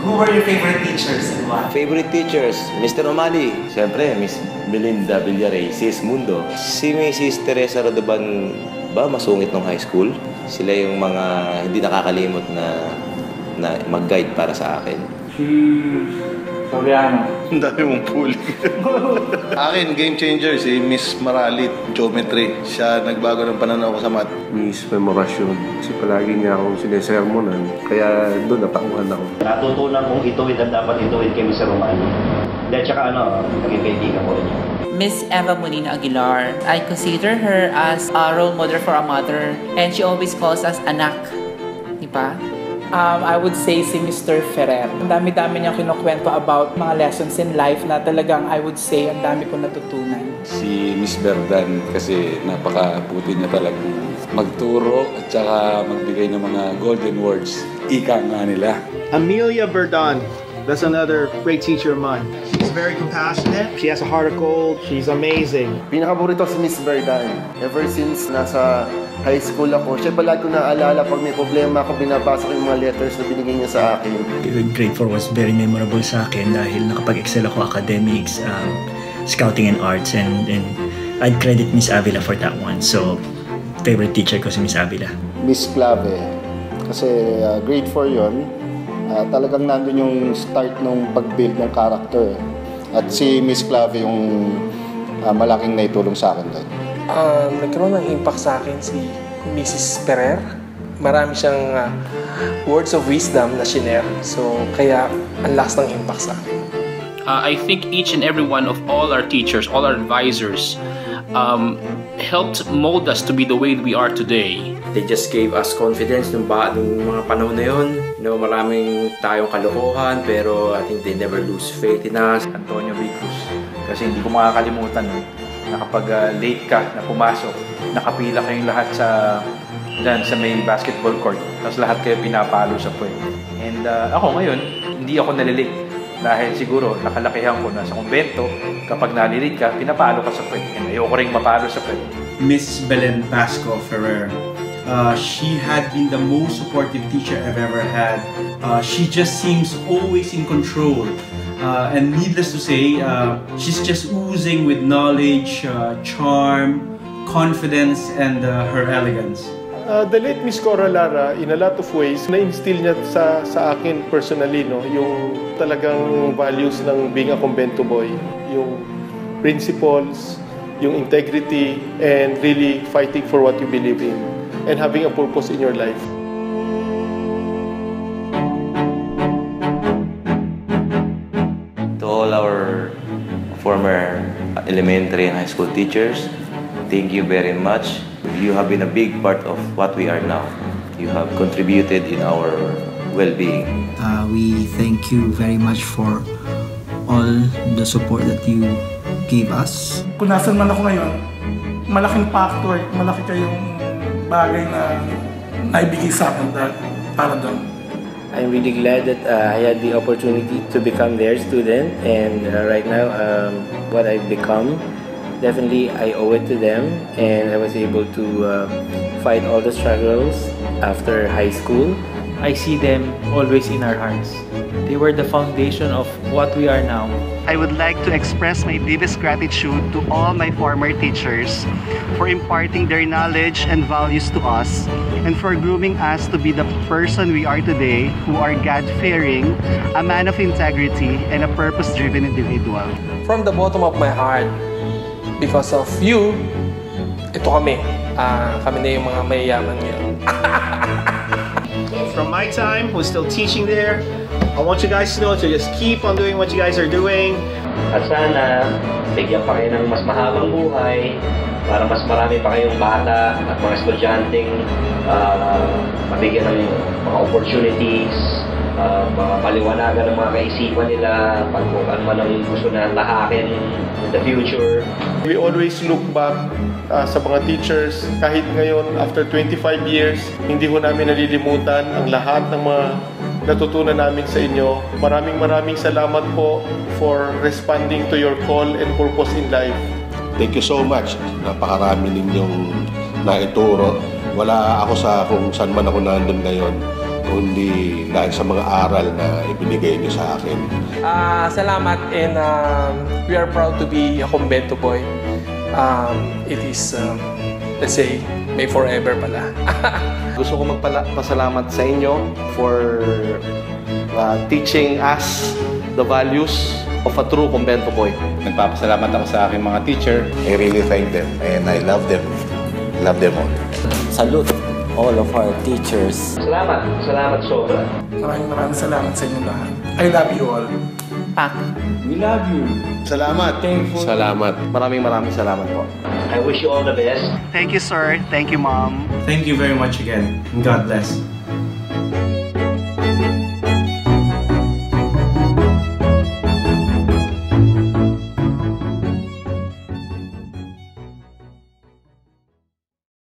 Who were your favorite teachers and why? Favorite teachers, Mr. O'Malley. Siyempre, Miss Belinda Villaray, Sis Mundo. Si Mrs. Teresa Rodoban ba masungit nung high school? Sila yung mga hindi nakakalimot na mag-guide para sa akin. Si Soriano. Ang dami mong puli. Akin, game changer, si Miss Maralit, Geometry. Siya nagbago ng pananaw ko sa math. Miss Memorasyon. Kasi palagi niya akong sinesermonan. Kaya doon natauhan ako. Natutunan kong ituwid ang dapat ituwid kay Mr. Romano. Dahil tsaka naging kaibigan ko rin niya. Miss Eva Molina Aguilar. I consider her as a role model for a mother. And she always calls us anak. Di ba? I would say si Mr. Ferrer. Ang dami-dami niyang kinukwento about mga lessons in life na talagang I would say ang dami ko natutunan. Si Miss Berdan kasi napakabuti niya talagang magturo at saka magbigay ng mga golden words. Ika nga nila. Amelia Berdan. That's another great teacher of mine. She's very compassionate. She has a heart of gold. She's amazing. Pinakaburito si Miss Berdan. Ever since nasa high school ako, siya palagi ko naaalala pag may problema ako, binabasa ko yung mga letters na binigay niya sa akin. Grade 4 was very memorable sa akin dahil nakapag-excel ako academics, scouting and arts, and I'd credit Miss Avila for that one. So, favorite teacher ko si Miss Avila. Miss Clave. Kasi grade 4 yon. Talagang nandun yung start ng pag-build ng character. At si Miss Clave yung malaking naitulong sa akin doon. Nagkaroon ng impact sa akin si Mrs. Ferrer. Marami siyang words of wisdom na shinare. So, kaya ang lakas ng impact sa akin. I think each and every one of all our teachers, all our advisors, helped mold us to be the way we are today. They just gave us confidence nung mga panahon na yun. Maraming tayong kalokohan, pero I think they never lose faith in us. Antonio V. Cruz. Kasi hindi ko makakalimutan na kapag late ka na pumasok, nakapila kayong lahat dyan sa may basketball court. Tapos lahat kayo pinapalo sa puwet. And ako ngayon, hindi ako nalilate. Dahil siguro nakalakihan ko na sa kumbento, kapag nalilate ka, pinapalo ka sa puwet. And ayoko rin mapalo sa puwet. Miss Belen Pasco Ferrer. She had been the most supportive teacher I've ever had. She just seems always in control. And needless to say, she's just oozing with knowledge, charm, confidence, and her elegance. The late Miss Cora Lara, in a lot of ways, na-instill niya sa akin personally, yung talagang values ng being a convento boy. Yung principles, yung integrity, and really fighting for what you believe in. And having a purpose in your life. To all our former elementary and high school teachers, thank you very much. You have been a big part of what we are now. You have contributed in our well-being. We thank you very much for all the support that you gave us. Kung nasan man ako ngayon, malaking factor, malaki kayong bagay na naibigay sa akin para doon. I'm really glad that I had the opportunity to become their student, and right now what I've become, definitely I owe it to them, and I was able to fight all the struggles after high school. I see them always in our hearts. They were the foundation of what we are now. I would like to express my deepest gratitude to all my former teachers for imparting their knowledge and values to us, and for grooming us to be the person we are today, who are God-fearing, a man of integrity, and a purpose-driven individual. From the bottom of my heart, because of you, ito kami. Kami na yung mga mayayaman ngayon. From my time, who's still teaching there, I want you guys to know to just keep on doing what you guys are doing. At sana, bigyan pa kayo ng mas mahabang buhay para mas marami pa kayong bata at mga estudyanteng mabigyan ng mga opportunities, mapaliwanagan ng mga kaisipan nila, pag kung ano man ang gusto na tahakin in the future. We always look back sa mga teachers. Kahit ngayon, after 25 years, hindi ko namin nalilimutan ang lahat ng mga natutunan namin sa inyo. Maraming salamat po for responding to your call and purpose in life. Thank you so much. Napakarami ninyong naituro. Wala ako sa kung saan man ako nandun ngayon. only dahil sa mga aral na ibinigay niyo sa akin. Salamat, and we are proud to be a Convento boy. It is, let's say, may forever pala. Gusto ko magpasalamat sa inyo for teaching us the values of a true Convento boy. Nagpapasalamat ako sa aking mga teacher. I really thank them and I love them. Love them all. Salute all of our teachers. Salamat sobra. Maraming salamat sa inyo lahat. I love you all. Pak. We love you. Salamat. Thankful. Salamat. Maraming salamat po. I wish you all the best. Thank you, sir. Thank you, ma'am. Thank you very much again. And God bless.